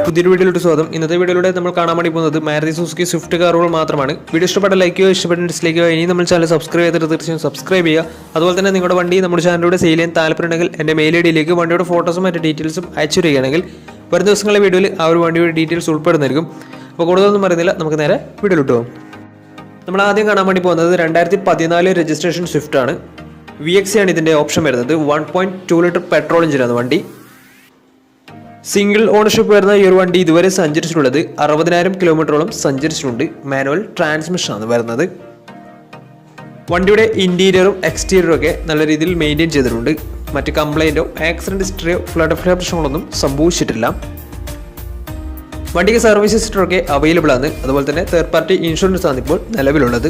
പുതിയൊരു വീഡിയോയിലോട്ട് സ്വാഗതം. ഇന്നത്തെ വീഡിയോയിലൂടെ നമ്മൾ കാണാൻ വേണ്ടി പോകുന്നത് മാരുതി സുസുക്കി സ്വിഫ്റ്റ് കാറുകൾ മാത്രമാണ്. വീഡിയോ ഇഷ്ടപ്പെട്ട ലൈക്ക് ചെയ്യുക, ഇഷ്ടപ്പെട്ട ഡിസ്ലൈക്ക് ചെയ്യുക. ഇനി നമ്മൾ ചാനൽ സബ്സ്ക്രൈബ് ചെയ്തിട്ട് തീർച്ചയായും സബ്സ്ക്രൈബ് ചെയ്യുക. അതുപോലെ തന്നെ നിങ്ങളുടെ വണ്ടി നമ്മുടെ ചാനലിലൂടെ സെയിൽ ചെയ്യാൻ താല്പര്യമുണ്ടെങ്കിൽ എൻ്റെ മെയിൽ ഐഡിയിലേക്ക് വണ്ടിയുടെ ഫോട്ടോസും മറ്റു ഡീറ്റെയിൽസും അയച്ചു തരികയാണെങ്കിൽ വരും ദിവസങ്ങളിലെ വീഡിയോയിൽ ആ ഒരു വണ്ടിയുടെ ഡീറ്റെയിൽസ് ഉൾപ്പെടുന്നതായിരിക്കും. അപ്പോൾ കൂടുതലൊന്നും പറയുന്നില്ല, നമുക്ക് നേരെ വീഡിയോയിലോട്ട് പോകും. നമ്മൾ ആദ്യം കാണാൻ വേണ്ടി പോകുന്നത് 2014 രജിസ്ട്രേഷൻ സ്വിഫ്റ്റ് ആണ്. VXC ആണ് ഇതിൻ്റെ ഓപ്ഷൻ വരുന്നത്. 1.2 ലിറ്റർ പെട്രോൾ എഞ്ചിനാണ് വണ്ടി. സിംഗിൾ ഓണർഷിപ്പ് വരുന്ന ഈ ഒരു വണ്ടി ഇതുവരെ സഞ്ചരിച്ചിട്ടുള്ളത് 60,000 കിലോമീറ്ററോളം സഞ്ചരിച്ചിട്ടുണ്ട്. മാനുവൽ ട്രാൻസ്മിഷൻ ആണ് വരുന്നത്. വണ്ടിയുടെ ഇന്റീരിയറും എക്സ്റ്റീരിയറും ഒക്കെ നല്ല രീതിയിൽ മെയിൻറ്റെയിൻ ചെയ്തിട്ടുണ്ട്. മറ്റ് കംപ്ലൈൻറ്റോ ആക്സിഡന്റ് ഹിസ്റ്ററിയോ ഫ്ലഡ് പ്രശ്നങ്ങളൊന്നും സംഭവിച്ചിട്ടില്ല. വണ്ടിക്ക് സർവീസ് ഹിസ്റ്ററൊക്കെ അവൈലബിൾ ആണ്. അതുപോലെ തന്നെ തേർഡ് പാർട്ടി ഇൻഷുറൻസ് ആണ് ഇപ്പോൾ നിലവിലുള്ളത്.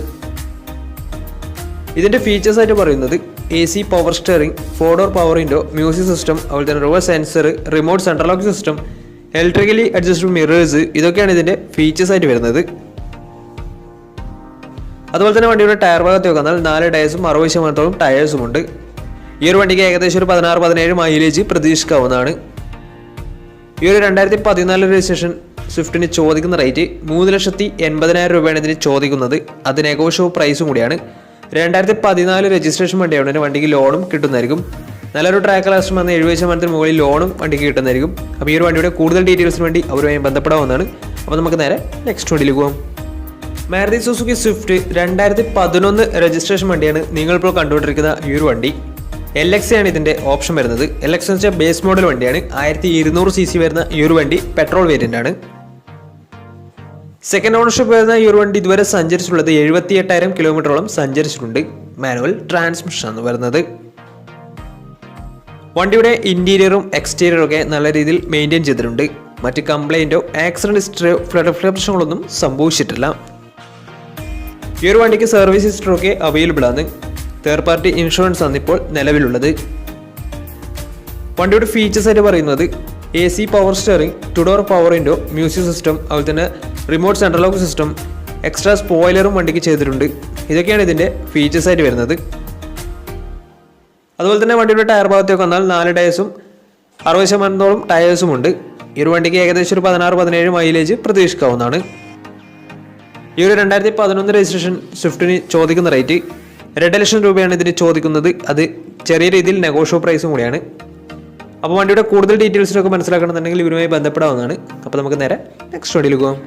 ഇതിൻ്റെ ഫീച്ചേഴ്സ് ആയിട്ട് പറയുന്നത് AC power steering, 4 door power window, music system, അതുപോലെ തന്നെ reverse sensor, remote central lock system, electrically adjustable mirrors, ഇതൊക്കെയാണ് ഇതിൻ്റെ ഫീച്ചേഴ്സ് ആയിട്ട് വരുന്നത്. അതുപോലെ തന്നെ വണ്ടിയുടെ ടയർ ഭാഗത്ത് നോക്കിയാൽ 4 ടയേഴ്സും 60% ടയേഴ്സും ഉണ്ട്. ഈ ഒരു വണ്ടിക്ക് ഏകദേശം ഒരു 16-17 മൈലേജ് പ്രതീക്ഷിക്കാവുന്നതാണ്. ഈ ഒരു 2014 രജിസ്ട്രേഷൻ സ്വിഫ്റ്റിന് ചോദിക്കുന്ന റേറ്റ് 3,80,000 രൂപയാണ് ഇതിന് ചോദിക്കുന്നത്. അത് നെഗോഷ്യബിൾ പ്രൈസും കൂടിയാണ്. 2014 രജിസ്ട്രേഷൻ വണ്ടിയാണ്. വണ്ടിക്ക് ലോണും കിട്ടുന്നതായിരിക്കും. നല്ലൊരു ട്രാക്ക് ലാസ്റ്റ് വന്ന് 70% മുകളിൽ ലോണും വണ്ടിക്ക് കിട്ടുന്നതായിരിക്കും. അപ്പോൾ ഈ ഒരു വണ്ടിയുടെ കൂടുതൽ ഡീറ്റെയിൽസിന് വേണ്ടി അവരുമായി ബന്ധപ്പെടാവുന്നതാണ്. അപ്പോൾ നമുക്ക് നേരെ നെക്സ്റ്റ് വണ്ടിയിലേക്ക് പോകാം. മാരുതി സുസുക്കി സ്വിഫ്റ്റ് 2011 രജിസ്ട്രേഷൻ വണ്ടിയാണ് നിങ്ങളിപ്പോൾ കണ്ടുകൊണ്ടിരിക്കുന്ന ഈ ഒരു വണ്ടി. LXC ആണ് ഇതിൻ്റെ ഓപ്ഷൻ വരുന്നത്. LX എന്ന് വെച്ചാൽ ബേസ് മോഡൽ വണ്ടിയാണ്. 1200 cc വരുന്ന ഈ ഒരു വണ്ടി പെട്രോൾ വേരിയൻ്റ് ആണ്. സെക്കൻഡ് ഓണർഷിപ്പ് വരുന്ന ഈ ഒരു വണ്ടി ഇതുവരെ സഞ്ചരിച്ചിട്ടുള്ളത് 78,000 കിലോമീറ്ററോളം സഞ്ചരിച്ചിട്ടുണ്ട്. മാനുവൽ ട്രാൻസ്മിഷൻ ആണ് വരുന്നത്. വണ്ടിയുടെ ഇന്റീരിയറും എക്സ്റ്റീരിയറും ഒക്കെ നല്ല രീതിയിൽ മെയിൻറ്റെയിൻ ചെയ്തിട്ടുണ്ട്. മറ്റ് കംപ്ലൈൻറ്റോ ആക്സിഡന്റ് ഹിസ്റ്ററിയോ ഫ്ലഡ് പ്രശ്നങ്ങളൊന്നും സംഭവിച്ചിട്ടില്ല. ഈ ഒരു വണ്ടിക്ക് സർവീസ് ഹിസ്റ്ററൊക്കെ അവൈലബിൾ ആണ്. തേർഡ് പാർട്ടി ഇൻഷുറൻസ് ആണ് ഇപ്പോൾ നിലവിലുള്ളത്. വണ്ടിയുടെ ഫീച്ചേഴ്സ് ആയിട്ട് പറയുന്നത് AC power steering, 2 door power window, music system, അതുപോലെ തന്നെ remote central lock system, extra സ്പോയിലറും വണ്ടിക്ക് ചെയ്തിട്ടുണ്ട്. ഇതൊക്കെയാണ് ഇതിൻ്റെ ഫീച്ചേഴ്സ് ആയിട്ട് വരുന്നത്. അതുപോലെ തന്നെ വണ്ടിയുടെ ടയർ ഭാഗത്തേക്ക് വന്നാൽ 4 ടയേഴ്സും 60% ടയേഴ്സും ഉണ്ട്. ഈ ഒരു വണ്ടിക്ക് ഏകദേശം ഒരു 16-17 മൈലേജ് പ്രതീക്ഷിക്കാവുന്നതാണ്. ഈ ഒരു 2011 രജിസ്ട്രേഷൻ സ്വിഫ്റ്റിന് ചോദിക്കുന്ന റേറ്റ് 2 ലക്ഷം രൂപയാണ് ഇതിന് ചോദിക്കുന്നത്. അത് ചെറിയ രീതിയിൽ നെഗോഷ്യബിൾ പ്രൈസും കൂടിയാണ്. അപ്പോൾ വണ്ടിയുടെ കൂടുതൽ ഡീറ്റെയിൽസിനൊക്കെ മനസ്സിലാക്കണമെന്നുണ്ടെങ്കിൽ ഇവരുമായി ബന്ധപ്പെടാവുന്നതാണ്. അപ്പോൾ നമുക്ക് നേരെ നെക്സ്റ്റ് വണ്ടിയിലേക്ക് പോകാം.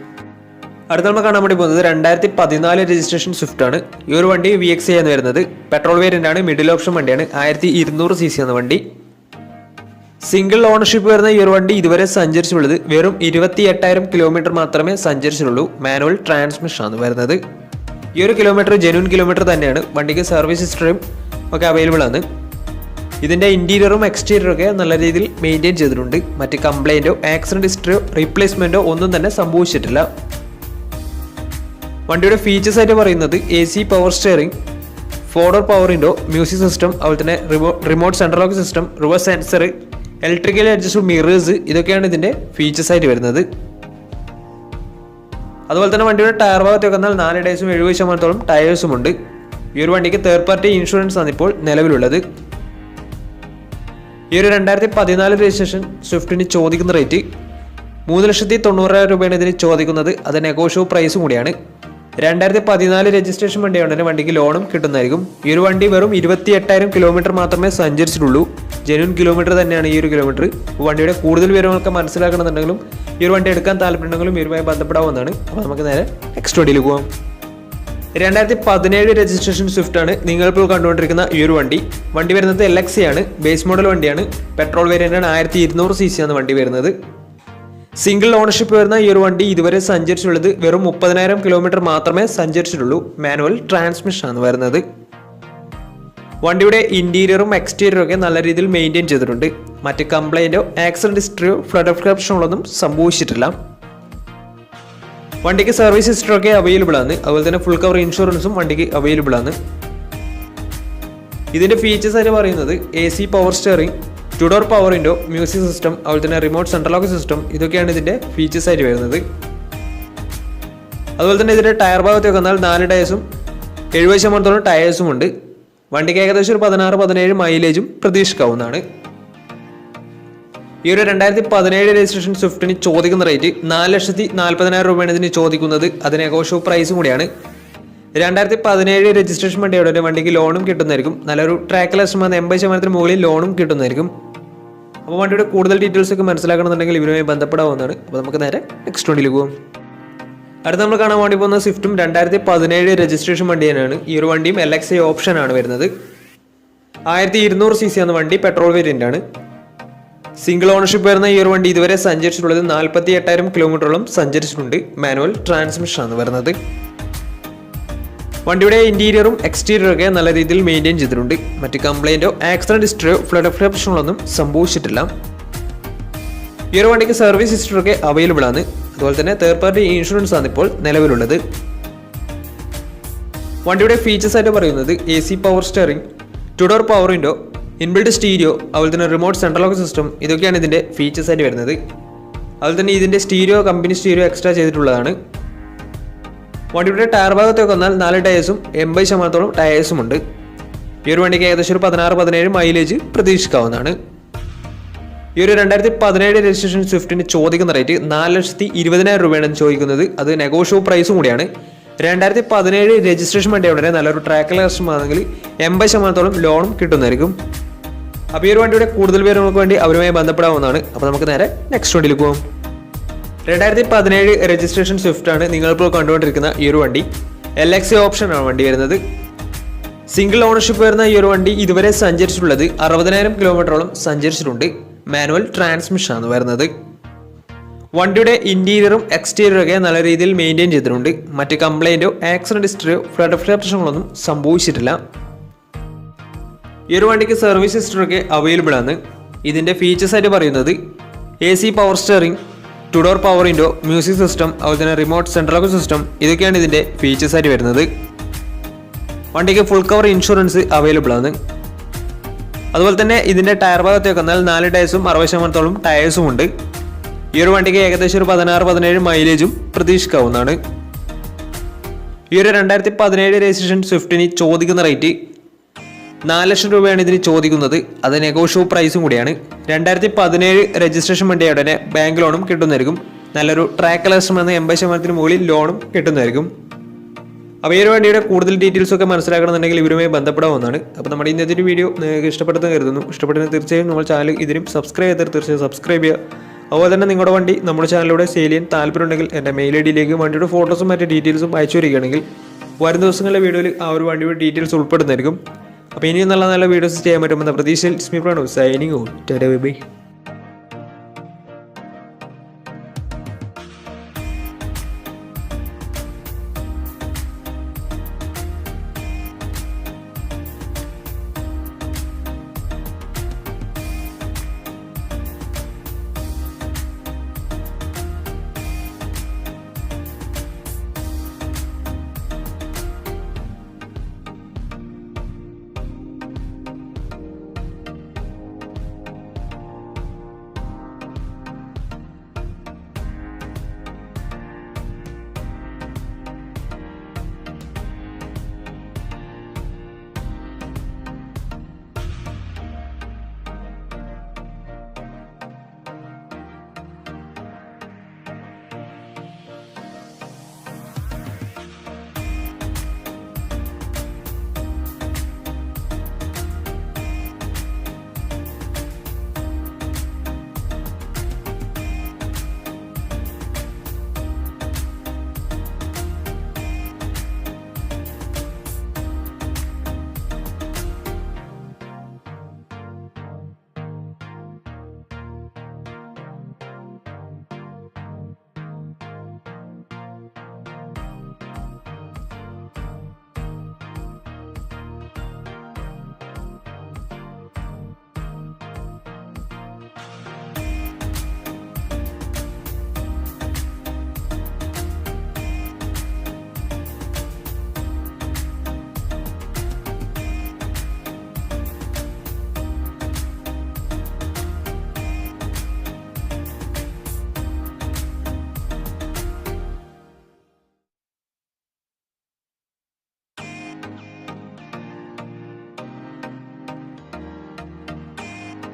അടുത്ത നമ്മൾ കാണാൻ വേണ്ടി പോകുന്നത് 2014 രജിസ്ട്രേഷൻ സ്വിഫ്റ്റ് ആണ്. ഈ ഒരു വണ്ടി VXC ആണ് വരുന്നത്. പെട്രോൾ വേരിയൻ്റ് ആണ്. മിഡിൽ ഓപ്ഷൻ വണ്ടിയാണ്. 1200 cc എന്ന വണ്ടി. സിംഗിൾ ഓണർഷിപ്പ് വരുന്ന ഈ ഒരു വണ്ടി ഇതുവരെ സഞ്ചരിച്ചിട്ടുള്ളത് വെറും 28,000 കിലോമീറ്റർ മാത്രമേ സഞ്ചരിച്ചിട്ടുള്ളൂ. മാനുവൽ ട്രാൻസ്മിഷൻ ആണ് വരുന്നത്. ഈ ഒരു കിലോമീറ്റർ ജെന്യൂൻ കിലോമീറ്റർ തന്നെയാണ്. വണ്ടിക്ക് സർവീസ് ഹിസ്റ്ററിയും ഒക്കെ അവൈലബിൾ ആണ്. ഇതിൻ്റെ ഇന്റീരിയറും എക്സ്റ്റീരിയറും ഒക്കെ നല്ല രീതിയിൽ മെയിൻറ്റെയിൻ ചെയ്തിട്ടുണ്ട്. മറ്റ് കംപ്ലൈൻറ്റോ ആക്സിഡന്റ് ഹിസ്റ്ററിയോ റീപ്ലേസ്മെൻറ്റോ ഒന്നും തന്നെ സംഭവിച്ചിട്ടില്ല. വണ്ടിയുടെ ഫീച്ചേഴ്സ് ആയിട്ട് പറയുന്നത് AC power steering, 4 door power window, music system, അതുപോലെ തന്നെ remote central lock system, reverse sensor, electrically adjustable mirrors, ഇതൊക്കെയാണ് ഇതിൻ്റെ ഫീച്ചേഴ്സ് ആയിട്ട് വരുന്നത്. അതുപോലെ തന്നെ വണ്ടിയുടെ ടയർ ഭാഗത്തേക്ക് വന്നാൽ 4 ടയേഴ്സും 70% ടയേഴ്സും ഉണ്ട്. ഈ ഒരു വണ്ടിക്ക് തേർഡ് പാർട്ടി ഇൻഷുറൻസ് ആണ് ഇപ്പോൾ നിലവിലുള്ളത്. ഈ ഒരു 2014 രജിസ്ട്രേഷൻ സ്വിഫ്റ്റിന് ചോദിക്കുന്ന റേറ്റ് 3,90,000 രൂപയാണ് ഇതിന് ചോദിക്കുന്നത്. അത് നെഗോഷ്യബിൾ പ്രൈസും കൂടിയാണ്. 2014 രജിസ്ട്രേഷൻ വണ്ടിയാണ്. വണ്ടിക്ക് ലോണും കിട്ടുന്നതായിരിക്കും. ഈ ഒരു വണ്ടി വെറും 28,000 കിലോമീറ്റർ മാത്രമേ സഞ്ചരിച്ചിട്ടുള്ളൂ. ജെന്യൂൻ കിലോമീറ്റർ തന്നെയാണ് ഈ ഒരു കിലോമീറ്റർ. വണ്ടിയുടെ കൂടുതൽ വിവരങ്ങളൊക്കെ മനസ്സിലാക്കണമെന്നുണ്ടെങ്കിലും ഈ ഒരു വണ്ടി എടുക്കാൻ താല്പര്യമുണ്ടെങ്കിലും ഇവരുമായി ബന്ധപ്പെടാവുന്നതാണ്. അപ്പോൾ നമുക്ക് നേരെ നെക്സ്റ്റ് വണ്ടിയിലേക്ക് പോകാം. 2017 രജിസ്ട്രേഷൻ സ്വിഫ്റ്റ് ആണ് നിങ്ങളിപ്പോൾ കണ്ടുകൊണ്ടിരിക്കുന്ന ഈ ഒരു വണ്ടി. വണ്ടി വരുന്നത് LXC ആണ്. ബേസ് മോഡൽ വണ്ടിയാണ്. പെട്രോൾ വേരിയൻ്റ് ആണ്. 1200 cc ആണ് വണ്ടി വരുന്നത്. സിംഗിൾ ഓണർഷിപ്പ് വരുന്ന ഈ ഒരു വണ്ടി ഇതുവരെ സഞ്ചരിച്ചിട്ടുള്ളത് വെറും 30,000 കിലോമീറ്റർ മാത്രമേ സഞ്ചരിച്ചിട്ടുള്ളൂ. മാനുവൽ ട്രാൻസ്മിഷൻ ആണ് വരുന്നത്. വണ്ടിയുടെ ഇന്റീരിയറും എക്സ്റ്റീരിയറും ഒക്കെ നല്ല രീതിയിൽ മെയിൻറ്റെയിൻ ചെയ്തിട്ടുണ്ട്. മറ്റ് കംപ്ലൈൻറ്റോ ആക്സിഡന്റ് ഹിസ്റ്ററിയോ ഫ്ലഡ് പ്രശ്നങ്ങളൊന്നും സംഭവിച്ചിട്ടില്ല. വണ്ടിക്ക് സർവീസ് ഹിസ്റ്ററൊക്കെ അവൈലബിൾ ആണ്. അതുപോലെ തന്നെ ഫുൾ കവർ ഇൻഷുറൻസും വണ്ടിക്ക് അവൈലബിൾ ആണ്. ഇതിൻ്റെ ഫീച്ചേഴ്സ് ആയിട്ട് പറയുന്നത് AC power steering, 2 door power window, music system, അതുപോലെ തന്നെ റിമോട്ട് സെൻട്രൽ ലോക്ക് സിസ്റ്റം, ഇതൊക്കെയാണ് ഇതിൻ്റെ ഫീച്ചേഴ്സ് ആയിട്ട് വരുന്നത്. അതുപോലെ തന്നെ ഇതിൻ്റെ ടയർ ഭാഗത്തേക്ക് വന്നാൽ 4 ടയേഴ്സും 70% ടയേഴ്സും ഉണ്ട്. വണ്ടിക്ക് ഏകദേശം ഒരു 16-17 മൈലേജും പ്രതീക്ഷിക്കാവുന്നതാണ്. ഈ ഒരു 2017 രജിസ്ട്രേഷൻ സ്വിഫ്റ്റിന് ചോദിക്കുന്ന റേറ്റ് 4,40,000 രൂപയാണ് ഇതിന് ചോദിക്കുന്നത്. അതിന് നെഗോഷ്യബിൾ പ്രൈസും കൂടിയാണ്. 2017 രജിസ്ട്രേഷൻ വണ്ടിയുടെ വണ്ടിക്ക് ലോണും കിട്ടുന്നതായിരിക്കും. നല്ലൊരു ട്രാക്ക്ലെസ് 80% മുകളിൽ ലോണും കിട്ടുന്നതായിരിക്കും. അപ്പോൾ വണ്ടിയുടെ കൂടുതൽ ഡീറ്റെയിൽസ് ഒക്കെ മനസ്സിലാക്കണമെന്നുണ്ടെങ്കിൽ ഇവരുമായി ബന്ധപ്പെടാവുന്നതാണ്. അപ്പോൾ നമുക്ക് നേരെ നെക്സ്റ്റ് വണ്ടിയിൽ പോകും. അടുത്ത നമ്മൾ കാണാൻ വേണ്ടി പോകുന്ന സ്വിഫ്റ്റും 2017 രജിസ്ട്രേഷൻ വണ്ടി തന്നെയാണ്. ഈ ഒരു വണ്ടിയും LXI ഓപ്ഷനാണ് വരുന്നത്. 1200 cc എന്ന വണ്ടി പെട്രോൾ വേരിയൻ്റ് ആണ്. സിംഗിൾ ഓണർഷിപ്പ് വരുന്ന ഈ ഒരു വണ്ടി ഇതുവരെ സഞ്ചരിച്ചിട്ടുള്ളത് 48,000 കിലോമീറ്ററോളം സഞ്ചരിച്ചിട്ടുണ്ട്. മാനുവൽ ട്രാൻസ്മിഷൻ ആണ് വരുന്നത്. വണ്ടിയുടെ ഇന്റീരിയറും എക്സ്റ്റീരിയറും ഒക്കെ നല്ല രീതിയിൽ മെയിൻറ്റെയിൻ ചെയ്തിട്ടുണ്ട്. മറ്റ് കംപ്ലൈൻറ്റോ ആക്സിഡന്റ് ഹിസ്റ്ററിയോ ഫ്ലഡ് പ്രശ്നങ്ങളൊന്നും സംഭവിച്ചിട്ടില്ല. ഈ ഒരു വണ്ടിക്ക് സർവീസ് ഹിസ്റ്ററി ഒക്കെ അവൈലബിൾ ആണ്. അതുപോലെ തന്നെ തേർഡ് പാർട്ടി ഇൻഷുറൻസ് ആണ് ഇപ്പോൾ നിലവിലുള്ളത്. വണ്ടിയുടെ ഫീച്ചേഴ്സ് ആയിട്ട് പറയുന്നത് AC power steering, 2-door power window, inbuilt stereo, അതുപോലെ തന്നെ റിമോട്ട് സെൻട്രൽ ലോക്ക് സിസ്റ്റം, ഇതൊക്കെയാണ് ഇതിന്റെ ഫീച്ചേഴ്സ് ആയിട്ട് വരുന്നത്. അതുപോലെ തന്നെ ഇതിന്റെ സ്റ്റീരിയോ കമ്പനി സ്റ്റീരിയോ എക്സ്ട്രാ ചെയ്തിട്ടുള്ളതാണ്. വണ്ടിയുടെ ടയർ ഭാഗത്തൊക്കെ വന്നാൽ 4 ടയേഴ്സും 80% ടയേഴ്സും ഉണ്ട്. ഈ ഒരു വണ്ടിക്ക് ഏകദേശം ഒരു 16-17 മൈലേജ് പ്രതീക്ഷിക്കാവുന്നതാണ്. ഈ ഒരു 2017 രജിസ്ട്രേഷൻ സ്വിഫ്റ്റിന് ചോദിക്കുന്ന റേറ്റ് 4,20,000 രൂപയാണ് ചോദിക്കുന്നത്. അത് നെഗോഷ്യബിൾ പ്രൈസും കൂടിയാണ്. 2017 രജിസ്ട്രേഷൻ വണ്ടിയുടെ നല്ലൊരു ട്രാക്ക്ലെസ് ആണെങ്കിൽ 80% ലോണും കിട്ടുന്നതായിരിക്കും. അപ്പോൾ ഈ ഒരു വണ്ടിയുടെ കൂടുതൽ വിവരങ്ങൾക്ക് വേണ്ടി അവരുമായി ബന്ധപ്പെടാവുന്നതാണ്. അപ്പോൾ നമുക്ക് നേരെ നെക്സ്റ്റ് വണ്ടിയിൽ പോകും. 2017 രജിസ്ട്രേഷൻ സ്വിഫ്റ്റ് ആണ് നിങ്ങളിപ്പോൾ കണ്ടുകൊണ്ടിരിക്കുന്ന ഈ ഒരു വണ്ടി. LXI ഓപ്ഷനാണ് വണ്ടി വരുന്നത്. സിംഗിൾ ഓണർഷിപ്പ് വരുന്ന ഈ ഒരു വണ്ടി ഇതുവരെ സഞ്ചരിച്ചിട്ടുള്ളത് 60,000 കിലോമീറ്ററോളം സഞ്ചരിച്ചിട്ടുണ്ട്. മാനുവൽ ട്രാൻസ്മിഷൻ ആണ് വരുന്നത്. വണ്ടിയുടെ ഇന്റീരിയറും എക്സ്റ്റീരിയറും ഒക്കെ നല്ല രീതിയിൽ മെയിൻറ്റെയിൻ ചെയ്തിട്ടുണ്ട്. മറ്റ് കംപ്ലൈൻറ്റോ ആക്സിഡന്റ് ഹിസ്റ്ററിയോ ഫ്ലഡ് പ്രശ്നങ്ങളൊന്നും സംഭവിച്ചിട്ടില്ല. ഈ ഒരു വണ്ടിക്ക് സർവീസ് ഹിസ്റ്ററി ഒക്കെ അവൈലബിൾ ആണ്. ഇതിന്റെ ഫീച്ചേഴ്സ് ആയിട്ട് പറയുന്നത് AC power steering, 2-door power window, music system, അതുപോലെ തന്നെ റിമോട്ട് സെൻട്രൽ ലോക്ക് സിസ്റ്റം, ഇതൊക്കെയാണ് ഇതിന്റെ ഫീച്ചേഴ്സ് ആയിട്ട് വരുന്നത്. വണ്ടിക്ക് ഫുൾ കവർ ഇൻഷുറൻസ് അവൈലബിൾ ആണ്. അതുപോലെ തന്നെ ഇതിന്റെ ടയർ ഭാഗത്തേക്ക് വന്നാൽ 4 ടയേഴ്സും 60% ടയേഴ്സും ഉണ്ട്. ഈ ഒരു വണ്ടിക്ക് ഏകദേശം ഒരു 16-17 മൈലേജും പ്രതീക്ഷിക്കാവുന്നതാണ്. ഈ ഒരു 2017 രജിസ്ട്രേഷൻ സ്വിഫ്റ്റിന് ചോദിക്കുന്ന റേറ്റ് 4 ലക്ഷം രൂപയാണ് ഇതിന് ചോദിക്കുന്നത്. അത് നെഗോഷ്യബിൾ പ്രൈസും കൂടിയാണ്. 2017 രജിസ്ട്രേഷൻ വണ്ടിയുടെ ബാങ്ക് ലോണും കിട്ടുന്നതായിരിക്കും. നല്ലൊരു ട്രാക്ക്ലെസ് 80% മുകളിൽ ലോണും കിട്ടുന്നതായിരിക്കും. അപ്പോൾ ഈ ഒരു വണ്ടിയുടെ കൂടുതൽ ഡീറ്റെയിൽസ് ഒക്കെ മനസ്സിലാക്കണമെന്നുണ്ടെങ്കിൽ ഇവരുമായി ബന്ധപ്പെടാവുന്നതാണ്. അപ്പോൾ നമ്മുടെ ഇന്നത്തെ ഒരു വീഡിയോ നിങ്ങൾക്ക് ഇഷ്ടപ്പെട്ടെന്ന് കരുതുന്നു. ഇഷ്ടപ്പെട്ടെന്ന് തീർച്ചയായും നമ്മൾ ചാനൽ ഇതിനും സബ്സ്ക്രൈബ് ചെയ്താൽ തീർച്ചയായും സബ്സ്ക്രൈബ് ചെയ്യുക. അതുപോലെ തന്നെ നിങ്ങളുടെ വണ്ടി നമ്മുടെ ചാനലിലൂടെ സെയിൽ ചെയ്യാൻ താല്പര്യമുണ്ടെങ്കിൽ എൻ്റെ മെയിൽ ഐഡിയിലേക്ക് വണ്ടിയുടെ ഫോട്ടോസും മറ്റു ഡീറ്റെയിൽസും അയച്ചു വരികയാണെങ്കിൽ വരും ദിവസങ്ങളിലെ വീഡിയോയിൽ ആ ഒരു വണ്ടിയുടെ ഡീറ്റെയിൽസ് ഉൾപ്പെടുന്നതായിരിക്കും. അപ്പോൾ ഇനിയും നല്ല നല്ല വീഡിയോസ് ചെയ്യാൻ പറ്റുമെന്ന പ്രതീക്ഷയിൽ സ്മി Pranav signing on. Tata bye by.